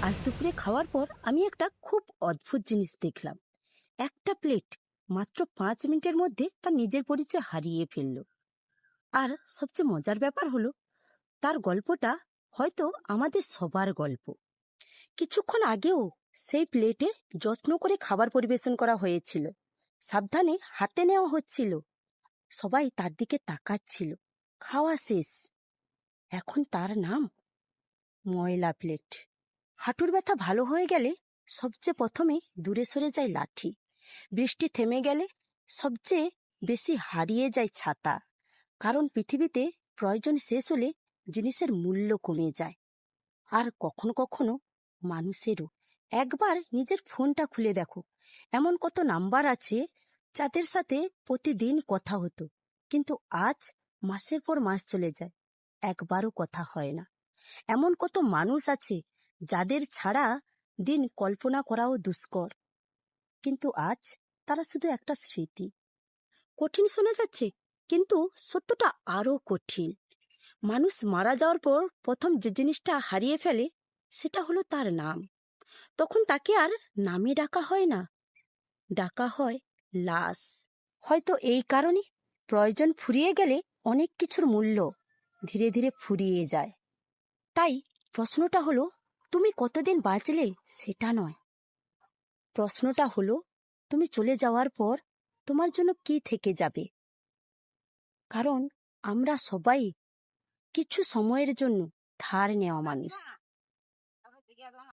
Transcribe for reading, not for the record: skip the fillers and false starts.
আজ দুপুরে খাওয়ার পর আমি একটা খুব অদ্ভুত জিনিস দেখলাম। একটা প্লেট মাত্র 5 মিনিটের মধ্যে তার নিজের পরিচয় হারিয়ে ফেলল। আর সবচেয়ে মজার ব্যাপার হলো, তার গল্পটা হয়তো আমাদের সবার গল্প। কিছুক্ষণ আগেও সেই প্লেটে যত্ন করে খাবার পরিবেশন করা হয়েছিল, সাবধানে হাতে নেওয়া হচ্ছিল, সবাই তার দিকে তাকাচ্ছিল। খাওয়া শেষ, এখন তার নাম ময়লা প্লেট। হাঁটুর ব্যথা ভালো হয়ে গেলে সবচেয়ে প্রথমে দূরে সরে যায় লাঠি। বৃষ্টি থেমে গেলে সবচেয়ে বেশি হারিয়ে যায় ছাতা। কারণ পৃথিবীতে প্রয়োজন শেষ হলে জিনিসের মূল্য কমে যায়। আর কখনো কখনো মানুষেরও। একবার নিজের ফোনটা খুলে দেখো, এমন কত নাম্বার আছে যাদের সাথে প্রতিদিন কথা হতো, কিন্তু আজ মাসের পর মাস চলে যায়, একবারও কথা হয় না। এমন কত মানুষ আছে যাদের ছাড়া দিন কল্পনা করাও দুষ্কর, কিন্তু আজ তারা শুধু একটা স্মৃতি। কঠিন শোনা যাচ্ছে, কিন্তু সত্যটা আরো কঠিন। মানুষ মারা যাওয়ার পর প্রথম যে জিনিসটা হারিয়ে ফেলে সেটা হলো তার নাম। তখন তাকে আর নামে ডাকা হয় না, ডাকা হয় লাশ। হয়তো এই কারণে প্রয়োজন ফুরিয়ে গেলে অনেক কিছুর মূল্য ধীরে ধীরে ফুরিয়ে যায়। তাই প্রশ্নটা হলো, তুমি কতদিন বাঁচলে সেটা নয়, প্রশ্নটা হলো তুমি চলে যাওয়ার পর তোমার জন্য কি থেকে যাবে। কারণ আমরা সবাই কিছু সময়ের জন্য ধার নেওয়া মানুষ।